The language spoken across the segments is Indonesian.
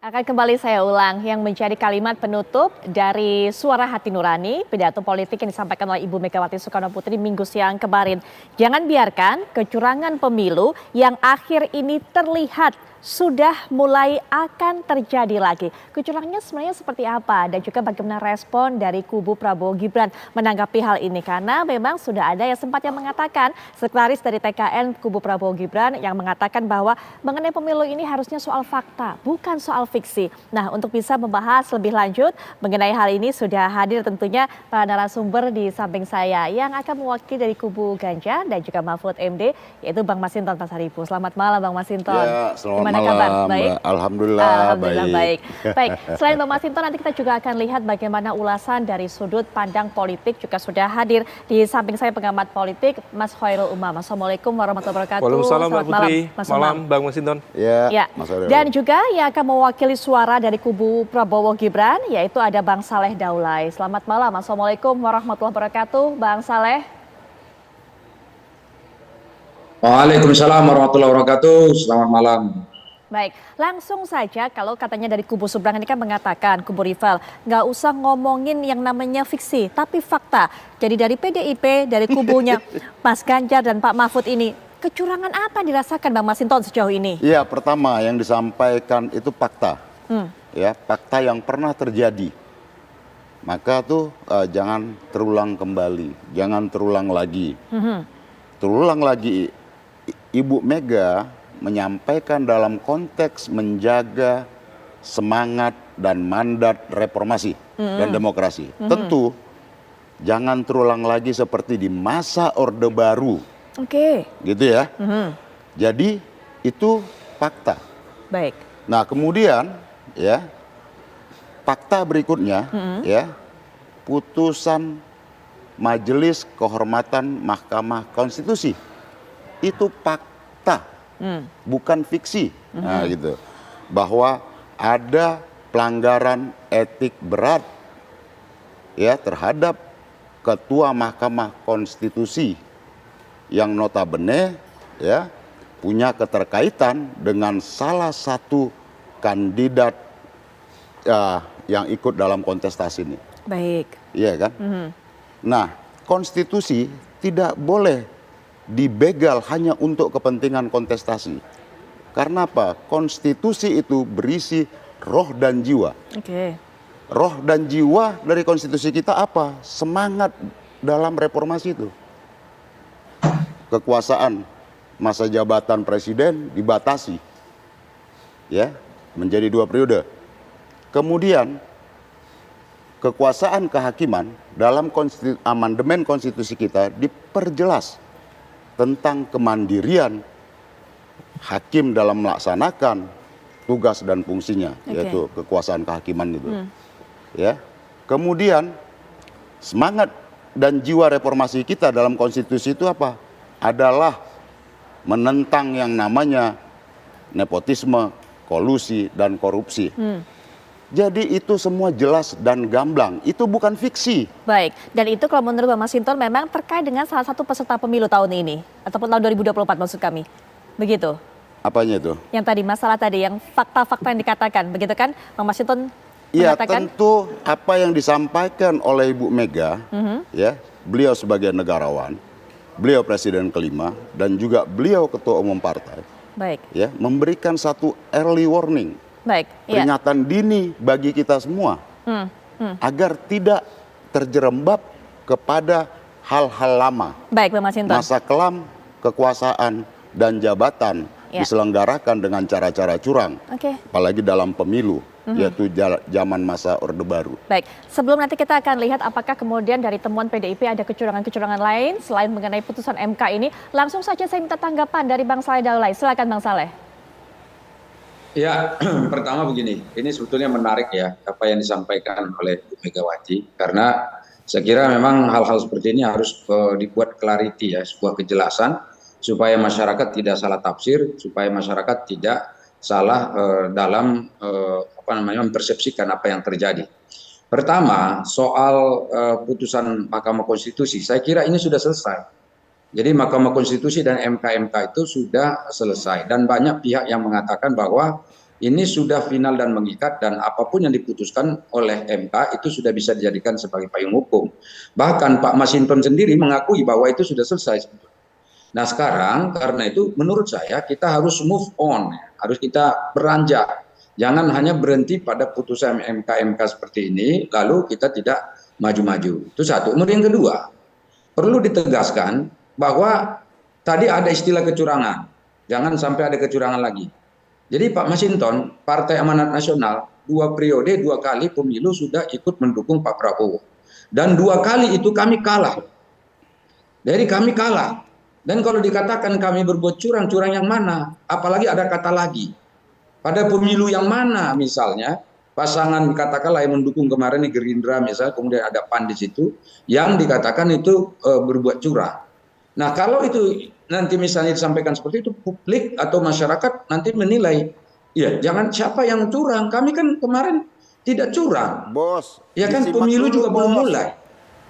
Akan kembali saya ulang, yang menjadi kalimat penutup dari Suara Hati Nurani, pidato politik yang disampaikan oleh Ibu Megawati Soekarno Putri Minggu siang kemarin. Jangan biarkan kecurangan pemilu yang akhir ini terlihat sudah mulai akan terjadi lagi. Kecurangannya sebenarnya seperti apa dan juga bagaimana respon dari kubu Prabowo Gibran menanggapi hal ini, karena memang sudah ada yang sempat yang mengatakan, sekretaris dari TKN kubu Prabowo Gibran yang mengatakan bahwa mengenai pemilu ini harusnya soal fakta, bukan soal fiksi. Nah, untuk bisa membahas lebih lanjut mengenai hal ini sudah hadir tentunya para narasumber di samping saya yang akan mewakili dari kubu Ganjar dan juga Mahfud MD, yaitu Bang Masinton Pasaribu. Selamat malam Bang Masinton. Ya, selamat Gimana malam, kabar? Baik? Alhamdulillah, baik. Baik, selain Bang Masinton nanti kita juga akan lihat bagaimana ulasan dari sudut pandang politik, juga sudah hadir di samping saya pengamat politik Mas Khairul Umam. Assalamualaikum warahmatullahi wabarakatuh. Waalaikumsalam Mbak Putri. Malam Bang Masinton. Ya. Dan juga yang akan mewakili suara dari kubu Prabowo Gibran yaitu ada Bang Saleh Daulay. Selamat malam. Assalamualaikum warahmatullahi wabarakatuh, Bang Saleh. Waalaikumsalam warahmatullahi wabarakatuh. Selamat malam. Baik, langsung saja kalau katanya dari kubu seberang ini kan mengatakan, kubu rival, nggak usah ngomongin yang namanya fiksi, tapi fakta. Jadi dari PDIP, dari kubunya Mas Ganjar dan Pak Mahfud ini, kecurangan apa yang dirasakan Bang Masinton sejauh ini? Ya, pertama yang disampaikan itu fakta. Ya, fakta yang pernah terjadi. Maka tuh jangan terulang kembali, jangan terulang lagi. Terulang lagi, Ibu Mega menyampaikan dalam konteks menjaga semangat dan mandat reformasi dan demokrasi. Tentu jangan terulang lagi seperti di masa Orde Baru. Oke. Gitu ya. Jadi itu fakta. Baik. Nah, kemudian ya fakta berikutnya ya, putusan Majelis Kehormatan Mahkamah Konstitusi itu fakta, bukan fiksi. Nah, gitu. Bahwa ada pelanggaran etik berat ya terhadap Ketua Mahkamah Konstitusi yang notabene ya punya keterkaitan dengan salah satu kandidat yang ikut dalam kontestasi ini. Baik. Iya kan? Nah, konstitusi tidak boleh dibegal hanya untuk kepentingan kontestasi. Karena apa? Konstitusi itu berisi roh dan jiwa. Oke. Roh dan jiwa dari konstitusi kita apa? Semangat dalam reformasi itu. Kekuasaan masa jabatan presiden dibatasi. Ya, menjadi 2 periode. Kemudian kekuasaan kehakiman dalam amandemen konstitusi kita diperjelas tentang kemandirian hakim dalam melaksanakan tugas dan fungsinya, yaitu kekuasaan kehakiman itu. Ya. Kemudian semangat dan jiwa reformasi kita dalam konstitusi itu apa? Adalah menentang yang namanya nepotisme, kolusi, dan korupsi. Jadi itu semua jelas dan gamblang, itu bukan fiksi. Baik, dan itu kalau menurut Bang Masinton memang terkait dengan salah satu peserta pemilu tahun ini, ataupun tahun 2024 maksud kami, begitu? Apanya itu? Yang tadi, masalah tadi, yang fakta-fakta yang dikatakan, begitu kan Bang Masinton ya, mengatakan? tentu apa yang disampaikan oleh Ibu Mega, ya, beliau sebagai negarawan, beliau presiden kelima, dan juga beliau ketua umum partai, Baik. ya, memberikan satu early warning. Baik, peringatan dini bagi kita semua agar tidak terjerembab kepada hal-hal lama. Baik, Bang Masinton. Masa kelam kekuasaan dan jabatan diselenggarakan dengan cara-cara curang, apalagi dalam pemilu, yaitu zaman masa Orde Baru. Baik, sebelum nanti kita akan lihat apakah kemudian dari temuan PDIP ada kecurangan-kecurangan lain selain mengenai putusan MK ini, langsung saja saya minta tanggapan dari Bang Saleh Daulay. Silakan Bang Saleh. Ya, pertama begini, ini sebetulnya menarik ya apa yang disampaikan oleh Bu Megawati, karena saya kira memang hal-hal seperti ini harus dibuat clarity ya, sebuah kejelasan supaya masyarakat tidak salah tafsir, supaya masyarakat tidak salah dalam mempersepsikan apa yang terjadi. Pertama, soal putusan Mahkamah Konstitusi, saya kira ini sudah selesai. Jadi Mahkamah Konstitusi dan MK-MK itu sudah selesai, dan banyak pihak yang mengatakan bahwa ini sudah final dan mengikat, dan apapun yang diputuskan oleh MK itu sudah bisa dijadikan sebagai payung hukum. Bahkan Pak Masinton sendiri mengakui bahwa itu sudah selesai. Nah sekarang karena itu menurut saya kita harus move on, harus kita beranjak. Jangan hanya berhenti pada putusan MK seperti ini, lalu kita tidak maju-maju. Itu satu. Kemudian yang kedua, perlu ditegaskan bahwa tadi ada istilah kecurangan. Jangan sampai ada kecurangan lagi. Jadi Pak Masinton, Partai Amanat Nasional, 2 periode 2 kali pemilu sudah ikut mendukung Pak Prabowo. Dan 2 kali itu kami kalah. Jadi kami kalah. Dan kalau dikatakan kami berbuat curang, curang yang mana? Apalagi ada kata lagi. Pada pemilu yang mana misalnya, pasangan katakanlah yang mendukung kemarin ini Gerindra misalnya, kemudian ada PAN di situ, yang dikatakan itu berbuat curang. Nah kalau itu nanti misalnya disampaikan seperti itu, publik atau masyarakat nanti menilai, ya jangan siapa yang curang, kami kan kemarin tidak curang. Bos, Ya kan disimak pemilu dulu, juga belum Bos. mulai.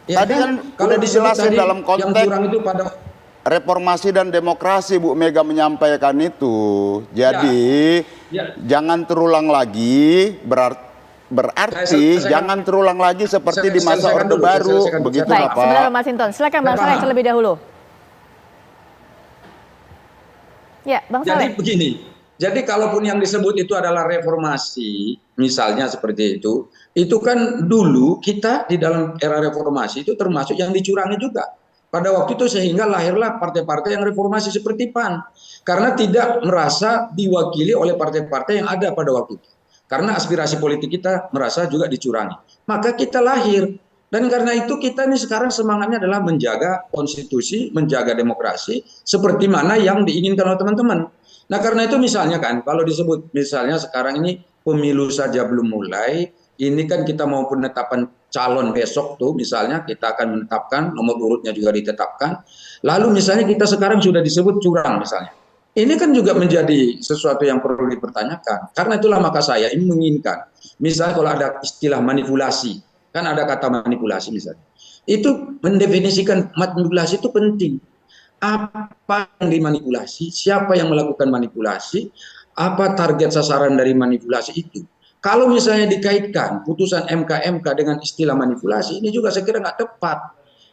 Ya Tadi kan kalau udah disebut dijelasin tadi dalam yang konteks curang itu pada reformasi dan demokrasi, Bu Mega menyampaikan itu. Jadi Ya. jangan terulang lagi, berarti Saya- jangan terulang lagi seperti saya- di masa selesaikan Orde dulu, saya Baru, selesaikan. begitu Baik, nggak, sebentar Pak? Bang Masinton. Silakan Bang Saya Saleh paham. terlebih dahulu. Ya, Bang Jadi Saleh. begini, jadi kalaupun yang disebut itu adalah reformasi, misalnya seperti itu kan dulu kita di dalam era reformasi itu termasuk yang dicurangi juga. Pada waktu itu sehingga lahirlah partai-partai yang reformasi seperti PAN. Karena tidak merasa diwakili oleh partai-partai yang ada pada waktu itu. Karena aspirasi politik kita merasa juga dicurangi. Maka kita lahir. Dan karena itu kita ini sekarang semangatnya adalah menjaga konstitusi, menjaga demokrasi, seperti mana yang diinginkan oleh teman-teman. Nah karena itu misalnya kan, kalau disebut misalnya sekarang ini pemilu saja belum mulai, ini kan kita mau penetapan calon besok tuh misalnya kita akan menetapkan, nomor urutnya juga ditetapkan. Lalu misalnya kita sekarang sudah disebut curang misalnya. Ini kan juga menjadi sesuatu yang perlu dipertanyakan. Karena itulah maka saya ini menginginkan, misalnya kalau ada istilah manipulasi, kan ada kata manipulasi misalnya. Itu mendefinisikan manipulasi itu penting. Apa yang dimanipulasi, siapa yang melakukan manipulasi, apa target sasaran dari manipulasi itu. Kalau misalnya dikaitkan putusan MK dengan istilah manipulasi, ini juga saya kira nggak tepat.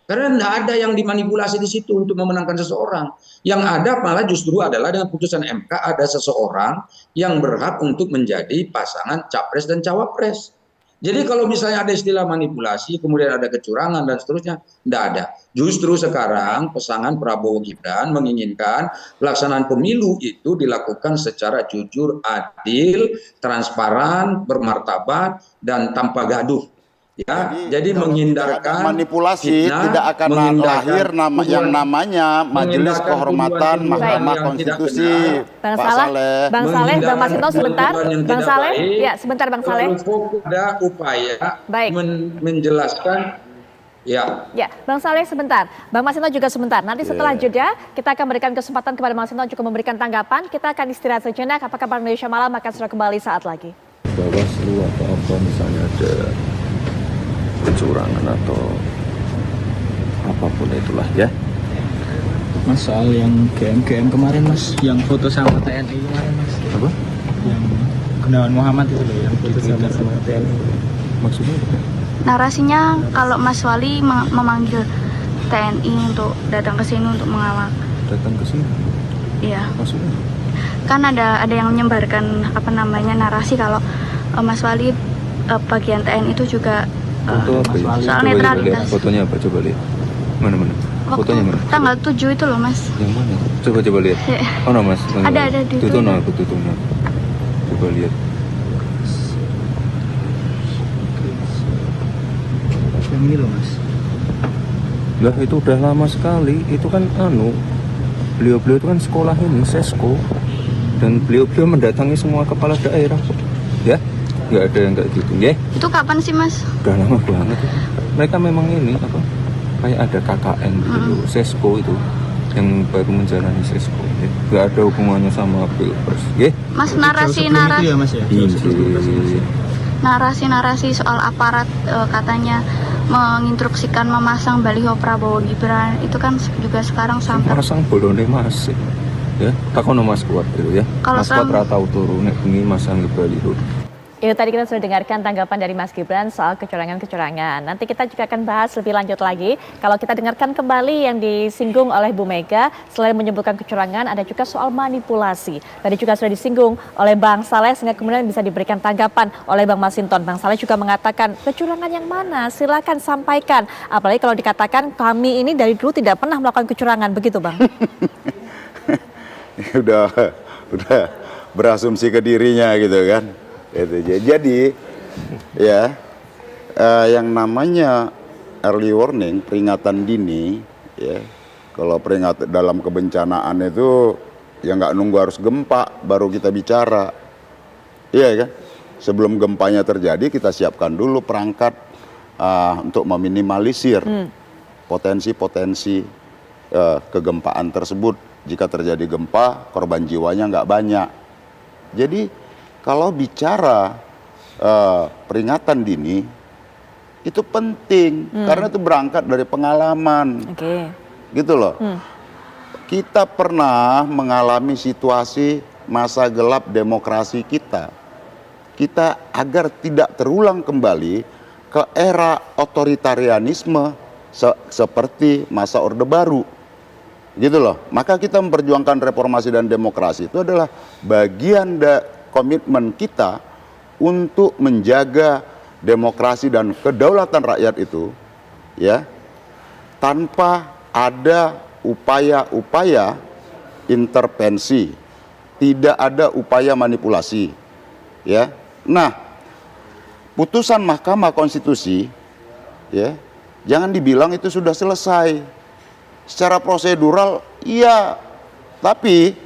Karena tidak ada yang dimanipulasi di situ untuk memenangkan seseorang. Yang ada malah justru adalah dengan putusan MK ada seseorang yang berhak untuk menjadi pasangan capres dan cawapres. Jadi kalau misalnya ada istilah manipulasi, kemudian ada kecurangan dan seterusnya, tidak ada. Justru sekarang pasangan Prabowo Gibran menginginkan pelaksanaan pemilu itu dilakukan secara jujur, adil, transparan, bermartabat, dan tanpa gaduh. Ya, jadi kalau menghindarkan tidak ada manipulasi, fitnah, tidak akan menghindarkan lahir yang namanya Majelis menghindarkan Kehormatan tuduhan-tuduhan Mahkamah yang tidak Konstitusi. benar. Bang Pak Saleh, Saleh. Bang Menghindarkan Masinton sebentar. tuduhan yang Bang tidak Saleh, baik, ya sebentar Bang Saleh. Lalu fokus pada upaya Baik. menjelaskan. Ya, Ya, Bang Saleh sebentar. Bang Masinton juga sebentar. Nanti setelah jeda, kita akan berikan kesempatan kepada Bang Masinton juga memberikan tanggapan. Kita akan istirahat sejenak. Apakah Kabar Indonesia Malam akan sudah kembali saat lagi. Bawaslu atau apa misalnya ada kecurangan atau apapun itulah ya. Mas soal yang GM kemarin mas, yang foto sama TNI kemarin mas. Apa? Yang Gunawan Muhammad itu loh, yang foto sama TNI. Maksudnya apa? Narasinya kalau Mas Wali memanggil TNI untuk datang ke sini untuk mengawal. Datang ke sini? Iya. Maksudnya? Kan ada yang menyebarkan apa namanya narasi kalau Mas Wali bagian TNI itu juga Foto apa ya? soal Coba netralitas. lihat fotonya apa? Coba lihat. Mana? Waktu Fotonya mana? tanggal 7 itu loh Mas. Yang mana? Coba lihat. Ya. Oh no mas. Ada di Tutup Twitter. aku tutup. Coba lihat. Yang ini loh mas. Lah itu udah lama sekali. Itu kan beliau itu kan sekolah ini Sesko, dan beliau mendatangi semua kepala daerah kok. Ya, nggak ada yang nggak gitu ya. Itu kapan sih Mas? Udah lama banget itu. Mereka memang ini apa? Kayak ada KKN gitu loh, Sesko itu yang baru menjalani Sesko. Ya. Nggak ada hubungannya sama Pilpres. Ya. Mas Jauh sebelum itu ya mas ya. Ini. narasi soal aparat katanya menginstruksikan memasang baliho Prabowo Gibran itu kan juga sekarang sampai Pasang bolone masih. Ya, takono Mas Kuat gitu ya. Kalau Mas Kuat sama- ra tau turu nek bengi Mas Anggi baliho. Itu tadi kita sudah dengarkan tanggapan dari Mas Gibran soal kecurangan-kecurangan. Nanti kita juga akan bahas lebih lanjut lagi. Kalau kita dengarkan kembali yang disinggung oleh Bu Mega, selain menyebutkan kecurangan, ada juga soal manipulasi. Tadi juga sudah disinggung oleh Bang Saleh, sehingga kemudian bisa diberikan tanggapan oleh Bang Masinton. Bang Saleh juga mengatakan, kecurangan yang mana? Silakan sampaikan. Apalagi kalau dikatakan kami ini dari dulu tidak pernah melakukan kecurangan, begitu Bang? udah berasumsi ke dirinya gitu kan. Jadi ya yang namanya early warning, peringatan dini, ya kalau peringatan dalam kebencanaan itu ya nggak nunggu harus gempa baru kita bicara, iya kan? Sebelum gempanya terjadi kita siapkan dulu perangkat untuk meminimalisir potensi-potensi kegempaan tersebut. Jika terjadi gempa, korban jiwanya nggak banyak. Jadi kalau bicara peringatan dini itu penting karena itu berangkat dari pengalaman, gitu loh. Kita pernah mengalami situasi masa gelap demokrasi kita. Kita agar tidak terulang kembali ke era otoritarianisme seperti masa Orde Baru. Gitu loh. Maka kita memperjuangkan reformasi dan demokrasi itu adalah bagian komitmen kita untuk menjaga demokrasi dan kedaulatan rakyat itu, ya, tanpa ada upaya-upaya intervensi, tidak ada upaya manipulasi, ya. Nah, putusan Mahkamah Konstitusi, ya, jangan dibilang itu sudah selesai. Secara prosedural, iya, tapi,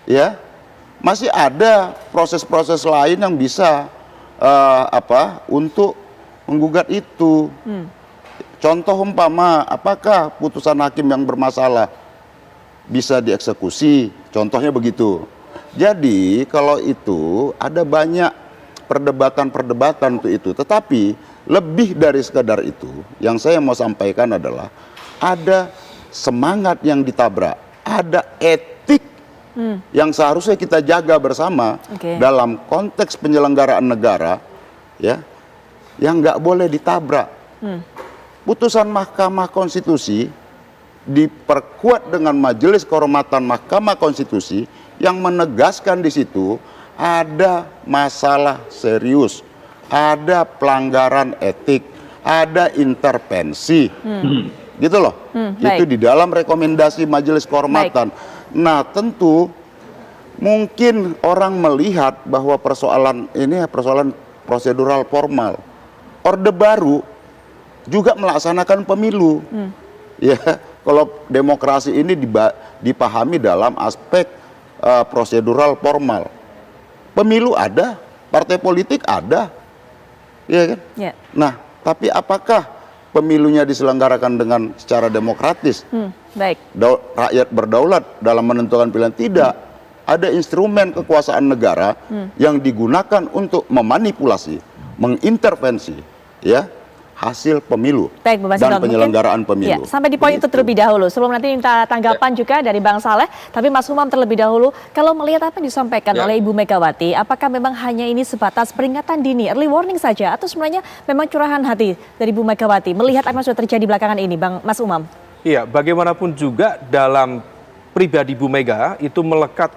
ya, masih ada proses-proses lain yang bisa untuk menggugat itu. Contoh umpama, apakah putusan hakim yang bermasalah bisa dieksekusi? Contohnya begitu. Jadi kalau itu ada banyak perdebatan-perdebatan untuk itu. Tetapi lebih dari sekedar itu, yang saya mau sampaikan adalah ada semangat yang ditabrak, ada etika yang seharusnya kita jaga bersama dalam konteks penyelenggaraan negara, ya, yang nggak boleh ditabrak. Putusan Mahkamah Konstitusi diperkuat dengan Majelis Kehormatan Mahkamah Konstitusi yang menegaskan di situ ada masalah serius, ada pelanggaran etik, ada intervensi, gitu loh. Itu di dalam rekomendasi Majelis Kehormatan. Nah, tentu mungkin orang melihat bahwa persoalan ini persoalan prosedural formal. Orde Baru juga melaksanakan pemilu. Ya, kalau demokrasi ini dipahami dalam aspek prosedural formal. Pemilu ada, partai politik ada. Ya kan? Nah, tapi apakah pemilunya diselenggarakan dengan secara demokratis? Rakyat berdaulat dalam menentukan pilihan? Tidak. Ada instrumen kekuasaan negara yang digunakan untuk memanipulasi, mengintervensi, ya, hasil pemilu dan penyelenggaraan pemilu. Sampai di poin itu terlebih dahulu. Sebelum nanti minta tanggapan juga dari Bang Saleh, tapi Mas Umam terlebih dahulu. Kalau melihat apa yang disampaikan oleh Ibu Megawati, apakah memang hanya ini sebatas peringatan dini, early warning saja, atau sebenarnya memang curahan hati dari Ibu Megawati melihat apa yang sudah terjadi belakangan ini, Bang Mas Umam? Iya, bagaimanapun juga dalam pribadi Bu Mega itu melekat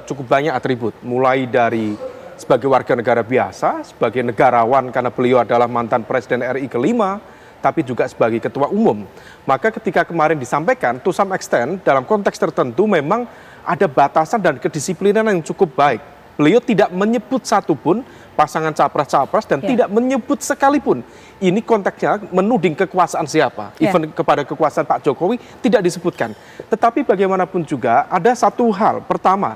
cukup banyak atribut, mulai dari sebagai warga negara biasa, sebagai negarawan karena beliau adalah mantan Presiden RI kelima, tapi juga sebagai ketua umum. Maka ketika kemarin disampaikan, to some extent dalam konteks tertentu memang ada batasan dan kedisiplinan yang cukup baik. Beliau tidak menyebut satupun pasangan capres-capres dan tidak menyebut sekalipun ini konteksnya menuding kekuasaan siapa. Even kepada kekuasaan Pak Jokowi tidak disebutkan. Tetapi bagaimanapun juga ada satu hal. Pertama,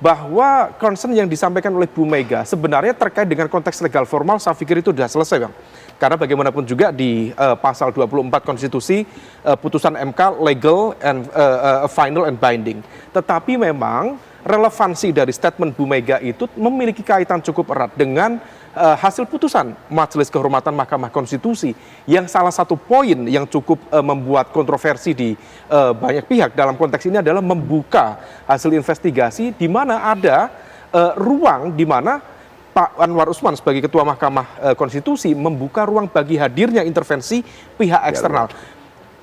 bahwa concern yang disampaikan oleh Bu Mega sebenarnya terkait dengan konteks legal formal, saya pikir itu sudah selesai, Bang. Karena bagaimanapun juga di pasal 24 konstitusi, putusan MK legal and final and binding. Tetapi memang relevansi dari statement Bu Mega itu memiliki kaitan cukup erat dengan hasil putusan Majelis Kehormatan Mahkamah Konstitusi yang salah satu poin yang cukup membuat kontroversi di banyak pihak dalam konteks ini adalah membuka hasil investigasi di mana ada ruang di mana Pak Anwar Usman sebagai Ketua Mahkamah Konstitusi membuka ruang bagi hadirnya intervensi pihak eksternal.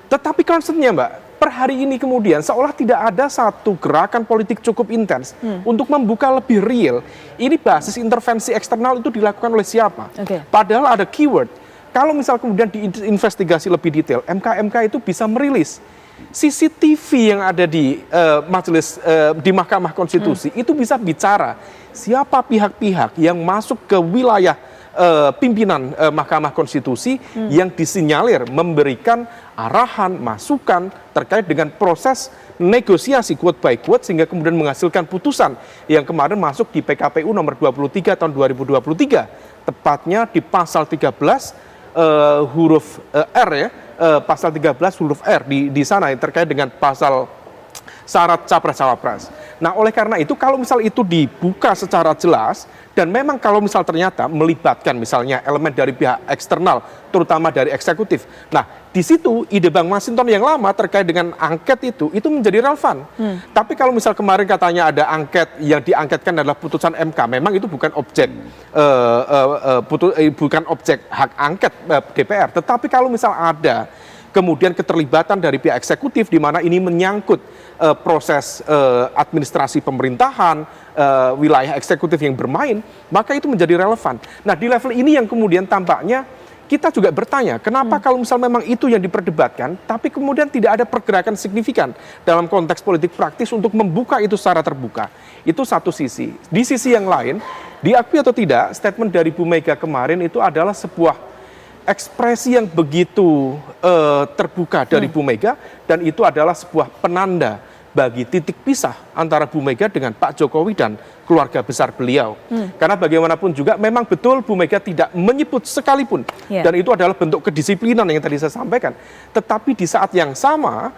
Tetapi concernnya Mbak, per hari ini kemudian seolah tidak ada satu gerakan politik cukup intens untuk membuka lebih real. Ini basis intervensi eksternal itu dilakukan oleh siapa? Padahal ada keyword. Kalau misal kemudian diinvestigasi lebih detail, MK itu bisa merilis CCTV yang ada di majelis di Mahkamah Konstitusi itu bisa bicara siapa pihak-pihak yang masuk ke wilayah pimpinan Mahkamah Konstitusi yang disinyalir memberikan arahan, masukan terkait dengan proses negosiasi quote by quote sehingga kemudian menghasilkan putusan yang kemarin masuk di PKPU nomor 23 tahun 2023, tepatnya di pasal 13 huruf R ya, pasal 13 huruf R di sana yang terkait dengan pasal syarat capres-cawapres. Nah, oleh karena itu kalau misal itu dibuka secara jelas dan memang kalau misal ternyata melibatkan misalnya elemen dari pihak eksternal, terutama dari eksekutif. Nah, di situ ide Bang Masinton yang lama terkait dengan angket itu menjadi relevan. Tapi kalau misal kemarin katanya ada angket yang diangketkan adalah putusan MK, memang itu bukan objek bukan objek hak angket DPR. Tetapi kalau misal ada kemudian keterlibatan dari pihak eksekutif di mana ini menyangkut proses administrasi pemerintahan, wilayah eksekutif yang bermain, maka itu menjadi relevan. Nah, di level ini yang kemudian tampaknya kita juga bertanya, kenapa kalau misal memang itu yang diperdebatkan, tapi kemudian tidak ada pergerakan signifikan dalam konteks politik praktis untuk membuka itu secara terbuka. Itu satu sisi. Di sisi yang lain, diakui atau tidak, statement dari Bu Mega kemarin itu adalah sebuah ekspresi yang begitu terbuka dari Bu Mega, dan itu adalah sebuah penanda bagi titik pisah antara Bu Mega dengan Pak Jokowi dan keluarga besar beliau. Karena bagaimanapun juga memang betul Bu Mega tidak menyebut sekalipun, dan itu adalah bentuk kedisiplinan yang tadi saya sampaikan. Tetapi di saat yang sama,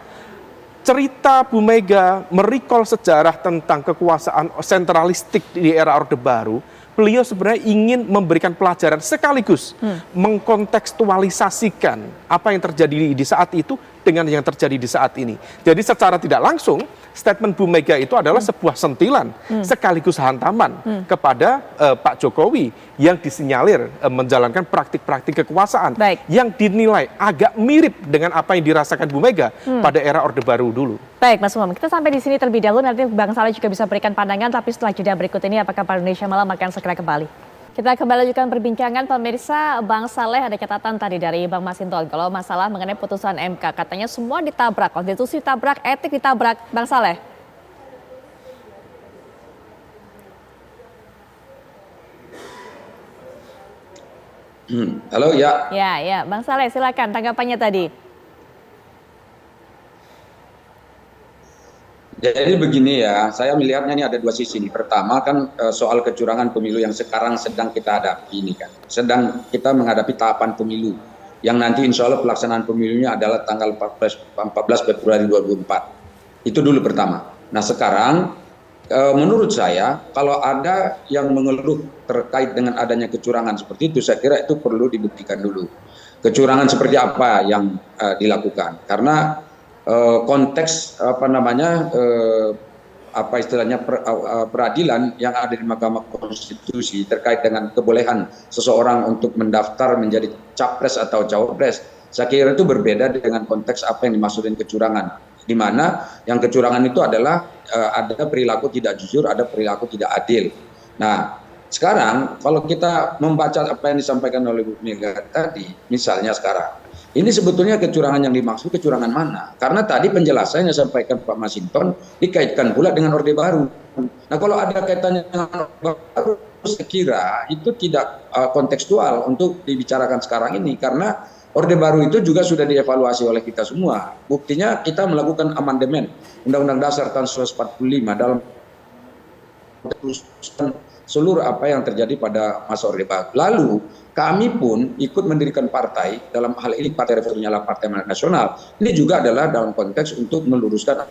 cerita Bu Mega merecall sejarah tentang kekuasaan sentralistik di era Orde Baru, beliau sebenarnya ingin memberikan pelajaran sekaligus mengkontekstualisasikan apa yang terjadi di saat itu dengan yang terjadi di saat ini. Jadi secara tidak langsung statement Bu Mega itu adalah sebuah sentilan sekaligus hantaman kepada Pak Jokowi yang disinyalir menjalankan praktik-praktik kekuasaan yang dinilai agak mirip dengan apa yang dirasakan Bu Mega pada era Orde Baru dulu. Baik Mas Umam, kita sampai di sini terlebih dahulu, nanti Bang Saleh juga bisa berikan pandangan, tapi setelah jeda berikut ini apakah Pak Indonesia Malam akan segera kembali. Kita kembali lanjutkan perbincangan pemirsa. Bang Saleh, ada catatan tadi dari Bang Masinton kalau masalah mengenai putusan MK, katanya semua ditabrak, konstitusi ditabrak, etik ditabrak. Bang Saleh. Halo, ya. Ya, Bang Saleh silakan tanggapannya tadi. Jadi begini ya, saya melihatnya ini ada dua sisi nih. Pertama kan soal kecurangan pemilu yang sekarang sedang kita hadapi ini kan. Sedang kita menghadapi tahapan pemilu yang nanti insya Allah pelaksanaan pemilunya adalah tanggal 14 Februari 2024. Itu dulu pertama. Nah sekarang menurut saya kalau ada yang mengeluh terkait dengan adanya kecurangan seperti itu, saya kira itu perlu dibuktikan dulu. Kecurangan seperti apa yang dilakukan. Karena konteks peradilan yang ada di Mahkamah Konstitusi terkait dengan kebolehan seseorang untuk mendaftar menjadi capres atau cawapres, saya kira itu berbeda dengan konteks apa yang dimaksudin kecurangan, di mana yang kecurangan itu adalah ada perilaku tidak jujur, ada perilaku tidak adil. Nah sekarang kalau kita membaca apa yang disampaikan oleh Bu Mega tadi, misalnya sekarang ini sebetulnya kecurangan yang dimaksud kecurangan mana? Karena tadi penjelasannya sampaikan Pak Masinton dikaitkan pula dengan Orde Baru. Nah kalau ada kaitannya dengan Orde Baru, saya kira itu tidak kontekstual untuk dibicarakan sekarang ini. Karena Orde Baru itu juga sudah dievaluasi oleh kita semua. Buktinya kita melakukan amandemen Undang-Undang Dasar tahun 1945 dalam seluruh apa yang terjadi pada masa Orde Baru. Lalu kami pun ikut mendirikan partai, dalam hal ini Partai Reformasi Nyala Partai Amanat Nasional. Ini juga adalah dalam konteks untuk meluruskan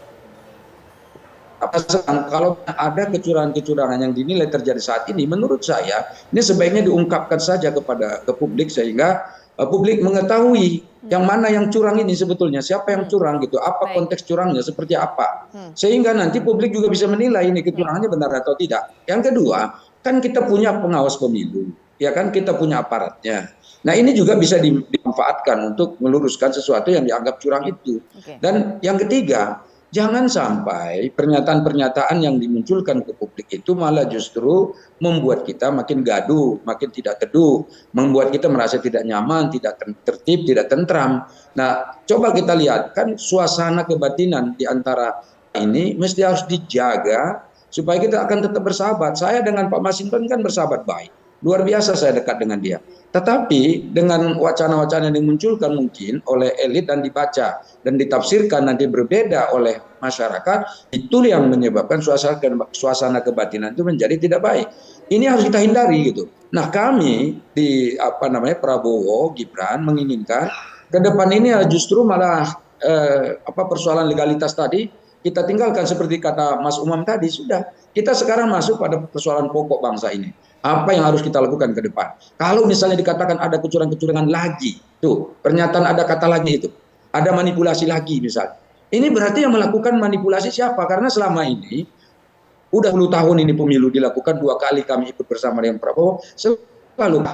Kalau ada kecurangan-kecurangan yang dinilai terjadi saat ini, menurut saya ini sebaiknya diungkapkan saja ke publik sehingga publik mengetahui yang mana yang curang ini sebetulnya, siapa yang curang gitu, apa konteks curangnya, seperti apa. Sehingga nanti publik juga bisa menilai ini kecurangannya benar atau tidak. Yang kedua, kan kita punya pengawas pemilu, ya kan, kita punya aparatnya. Nah, ini juga bisa dimanfaatkan untuk meluruskan sesuatu yang dianggap curang itu. Dan yang ketiga, jangan sampai pernyataan-pernyataan yang dimunculkan ke publik itu malah justru membuat kita makin gaduh, makin tidak teduh, membuat kita merasa tidak nyaman, tidak tertib, tidak tentram. Nah, coba kita lihat, kan suasana kebatinan di antara ini mesti harus dijaga supaya kita akan tetap bersahabat. Saya dengan Pak Masinton kan bersahabat baik. Luar biasa saya dekat dengan dia. Tetapi dengan wacana-wacana yang dimunculkan mungkin oleh elit dan dibaca dan ditafsirkan nanti berbeda oleh masyarakat, itu yang menyebabkan suasana kebatinan itu menjadi tidak baik. Ini harus kita hindari gitu. Nah, kami di Prabowo Gibran menginginkan ke depan ini justru malah persoalan legalitas tadi kita tinggalkan, seperti kata Mas Umam tadi, sudah kita sekarang masuk pada persoalan pokok bangsa ini. Apa yang harus kita lakukan ke depan? Kalau misalnya dikatakan ada kecurangan-kecurangan lagi, tuh pernyataan ada kata lagi itu, ada manipulasi lagi misalnya. Ini berarti yang melakukan manipulasi siapa? Karena selama ini udah 10 tahun ini pemilu dilakukan 2 kali kami ikut bersama dengan Prabowo, selalu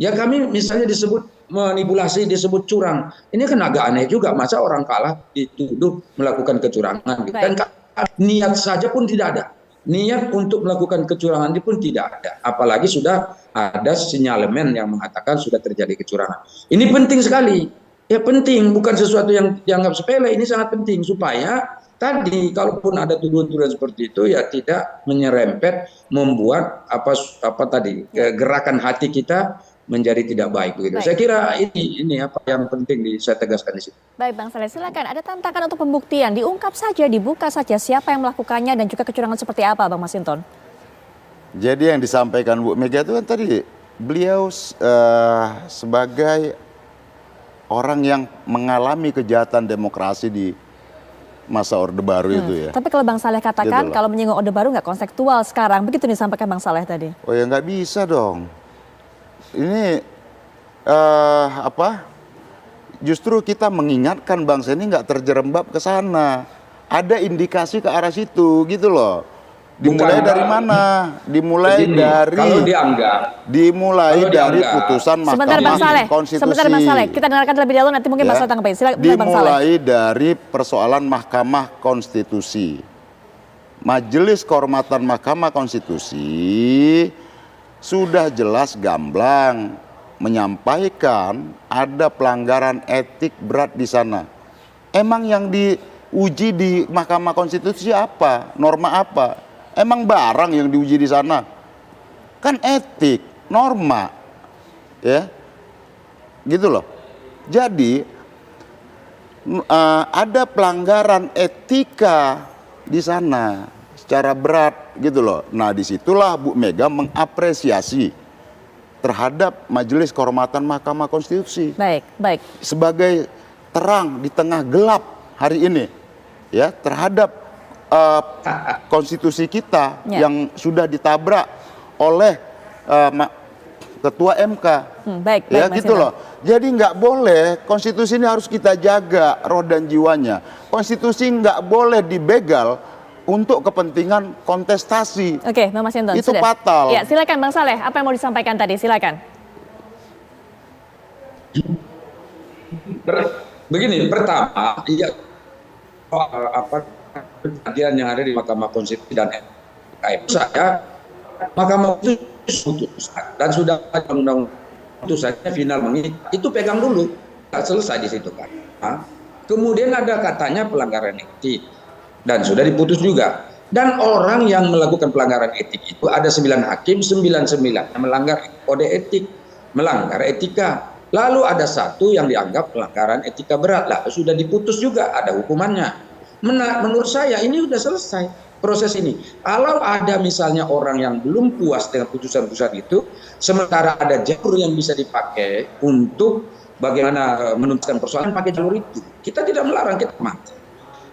ya kami misalnya disebut manipulasi, disebut curang. Ini kan agak aneh juga, masa orang kalah dituduh melakukan kecurangan gitu. Dan niat saja pun tidak ada. Niat untuk melakukan kecurangan itu pun tidak ada. Apalagi sudah ada sinyalemen yang mengatakan sudah terjadi kecurangan. Ini penting sekali. Ya penting, bukan sesuatu yang dianggap sepele. Ini sangat penting supaya tadi kalaupun ada tuduhan-tuduhan seperti itu ya tidak menyerempet, membuat gerakan hati kita menjadi tidak baik begitu. Saya kira ini apa yang penting saya tegaskan di sini. Baik Bang Saleh, silakan. Ada tantangan untuk pembuktian, diungkap saja, dibuka saja siapa yang melakukannya dan juga kecurangan seperti apa, Bang Masinton? Jadi yang disampaikan Bu Mega itu kan tadi beliau sebagai orang yang mengalami kejahatan demokrasi di masa Orde Baru itu ya. Tapi kalau Bang Saleh katakan gitu kalau menyinggung Orde Baru nggak konseptual sekarang, begitu disampaikan Bang Saleh tadi. Oh ya nggak bisa dong. Ini justru kita mengingatkan bangsa ini nggak terjerembab ke sana. Ada indikasi ke arah situ gitu loh. Dimulai dari mana? Dimulai dari kalau dianggap dari putusan Mahkamah Konstitusi. Sebentar Bang Saleh, kita dengarkan terlebih dahulu nanti mungkin Bang Saleh tanggapi. Silakan Bang Saleh. Dimulai dari persoalan Mahkamah Konstitusi. Majelis Kehormatan Mahkamah Konstitusi sudah jelas gamblang menyampaikan ada pelanggaran etik berat di sana. Emang yang diuji di Mahkamah Konstitusi apa? Norma apa? Emang barang yang diuji di sana? Kan etik, norma. Ya. Gitu loh. Jadi ada pelanggaran etika di sana secara berat gitu loh. Nah disitulah Bu Mega mengapresiasi terhadap Majelis Kehormatan Mahkamah Konstitusi. Baik. Sebagai terang di tengah gelap hari ini, ya terhadap konstitusi kita yang sudah ditabrak oleh Ketua MK. Baik, ya gitu loh. Jadi nggak boleh, konstitusi ini harus kita jaga roh dan jiwanya. Konstitusi nggak boleh dibegal untuk kepentingan kontestasi. Oke, Bang Masinton. Itu sudah fatal. Ya, silakan Bang Saleh, apa yang mau disampaikan tadi? Silakan. Begini, pertama, kejadian yang ada di Mahkamah Konstitusi dan MK, saya Mahkamah Konstitusi dan sudah undang-undang putusannya final mengikat, itu pegang dulu, nggak selesai di situ kan. Kemudian ada katanya pelanggaran etik. Dan sudah diputus juga. Dan orang yang melakukan pelanggaran etik itu ada 9 hakim, 99 yang melanggar kode etik, melanggar etika. Lalu ada 1 yang dianggap pelanggaran etika berat. Lah sudah diputus juga, ada hukumannya. Menurut saya ini sudah selesai proses ini. Kalau ada misalnya orang yang belum puas dengan putusan-putusan itu, sementara ada jalur yang bisa dipakai untuk bagaimana menuntaskan persoalan, pakai jalur itu. Kita tidak melarang, kita mati.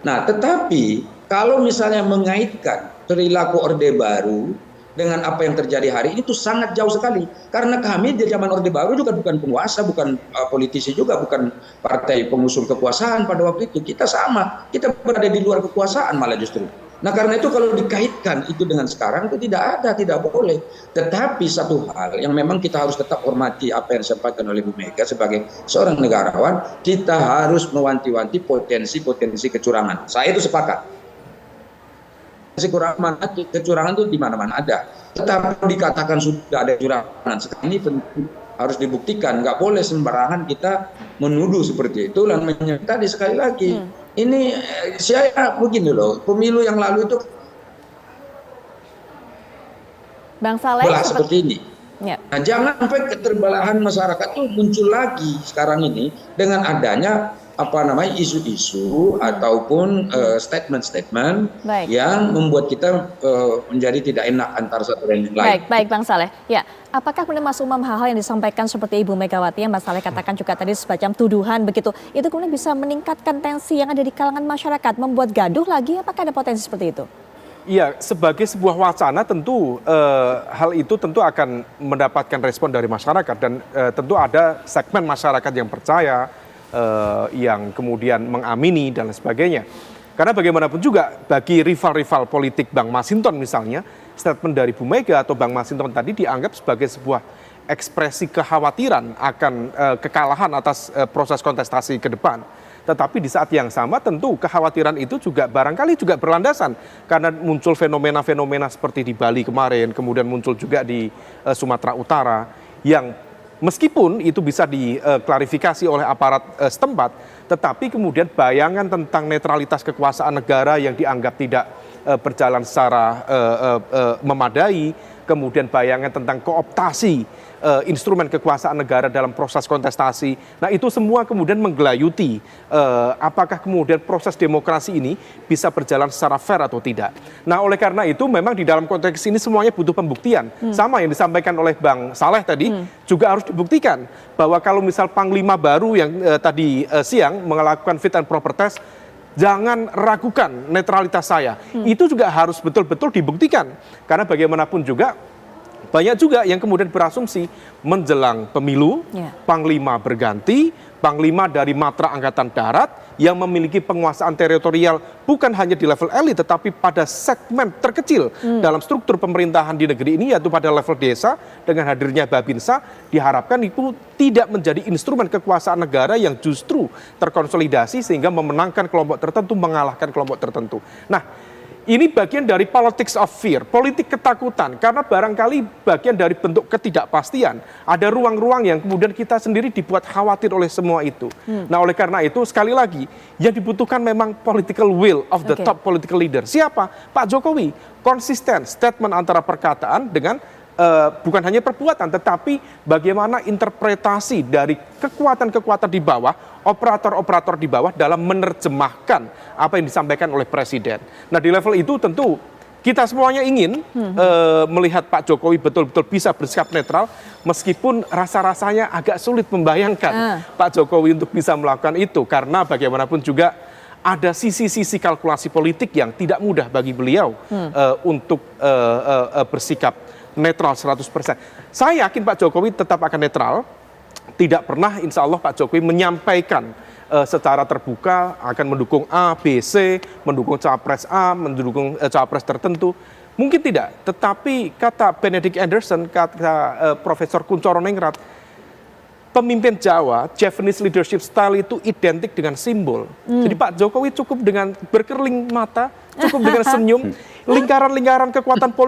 Nah, tetapi kalau misalnya mengaitkan perilaku Orde Baru dengan apa yang terjadi hari ini itu sangat jauh sekali. Karena kami di zaman Orde Baru juga bukan penguasa, bukan politisi juga, bukan partai pengusung kekuasaan pada waktu itu. Kita sama, kita berada di luar kekuasaan malah justru. Nah karena itu kalau dikaitkan itu dengan sekarang itu tidak ada, tidak boleh. Tetapi satu hal yang memang kita harus tetap hormati apa yang disampaikan oleh Bu Mega sebagai seorang negarawan, kita harus mewanti-wanti potensi-potensi kecurangan. Saya itu sepakat. Kecurangan itu di mana-mana ada. Tetapi dikatakan sudah ada kecurangan, sekarang ini tentu harus dibuktikan. Nggak boleh sembarangan kita menuduh seperti itu. Dan tadi sekali lagi, ini saya begini loh, pemilu yang lalu itu Bang Saleh seperti ini. Ya. Nah, jangan sampai keterbelahan masyarakat itu muncul lagi sekarang ini dengan adanya isu-isu ataupun statement-statement yang membuat kita menjadi tidak enak antara satu dan yang lain. Baik Bang Saleh. Ya, apakah kemudian Mas Umam hal-hal yang disampaikan seperti Ibu Megawati yang Mas Saleh katakan juga tadi semacam tuduhan begitu, itu kemudian bisa meningkatkan tensi yang ada di kalangan masyarakat, membuat gaduh lagi? Apakah ada potensi seperti itu? Iya, sebagai sebuah wacana tentu hal itu tentu akan mendapatkan respon dari masyarakat dan tentu ada segmen masyarakat yang percaya, yang kemudian mengamini dan lain sebagainya. Karena bagaimanapun juga bagi rival-rival politik Bang Masinton misalnya, statement dari Bu Mega atau Bang Masinton tadi dianggap sebagai sebuah ekspresi kekhawatiran akan kekalahan atas proses kontestasi ke depan. Tetapi di saat yang sama tentu kekhawatiran itu juga barangkali juga berlandasan karena muncul fenomena-fenomena seperti di Bali kemarin, kemudian muncul juga di Sumatera Utara yang meskipun itu bisa diklarifikasi oleh aparat setempat, tetapi kemudian bayangan tentang netralitas kekuasaan negara yang dianggap tidak berjalan secara memadai, kemudian bayangan tentang kooptasi instrumen kekuasaan negara dalam proses kontestasi. Nah itu semua kemudian menggelayuti apakah kemudian proses demokrasi ini bisa berjalan secara fair atau tidak. Nah oleh karena itu memang di dalam konteks ini semuanya butuh pembuktian. Sama yang disampaikan oleh Bang Saleh tadi juga harus dibuktikan bahwa kalau misal Panglima baru yang tadi siang melakukan fit and proper test, jangan ragukan netralitas saya. Itu juga harus betul-betul dibuktikan. Karena bagaimanapun juga banyak juga yang kemudian berasumsi menjelang pemilu, Panglima berganti, Panglima dari Matra Angkatan Darat yang memiliki penguasaan teritorial bukan hanya di level elit tetapi pada segmen terkecil dalam struktur pemerintahan di negeri ini, yaitu pada level desa. Dengan hadirnya Babinsa diharapkan itu tidak menjadi instrumen kekuasaan negara yang justru terkonsolidasi sehingga memenangkan kelompok tertentu, mengalahkan kelompok tertentu. Nah ini bagian dari politics of fear, politik ketakutan, karena barangkali bagian dari bentuk ketidakpastian. Ada ruang-ruang yang kemudian kita sendiri dibuat khawatir oleh semua itu. Nah oleh karena itu sekali lagi yang dibutuhkan memang political will of the top political leader. Siapa? Pak Jokowi. Konsisten statement antara perkataan dengan bukan hanya perbuatan, tetapi bagaimana interpretasi dari kekuatan-kekuatan di bawah, operator-operator di bawah dalam menerjemahkan apa yang disampaikan oleh Presiden. Nah di level itu tentu kita semuanya ingin melihat Pak Jokowi betul-betul bisa bersikap netral, meskipun rasa-rasanya agak sulit membayangkan Pak Jokowi untuk bisa melakukan itu, karena bagaimanapun juga ada sisi-sisi kalkulasi politik yang tidak mudah bagi beliau untuk bersikap netral 100%. Saya yakin Pak Jokowi tetap akan netral. Tidak pernah insya Allah Pak Jokowi menyampaikan secara terbuka akan mendukung A, B, C, mendukung capres A, mendukung capres tertentu. Mungkin tidak. Tetapi kata Benedict Anderson, kata Profesor Kuncoro Ningrat, pemimpin Jawa, Javanese leadership style itu identik dengan simbol. Jadi Pak Jokowi cukup dengan berkerling mata, cukup dengan senyum, lingkaran-lingkaran kekuatan politik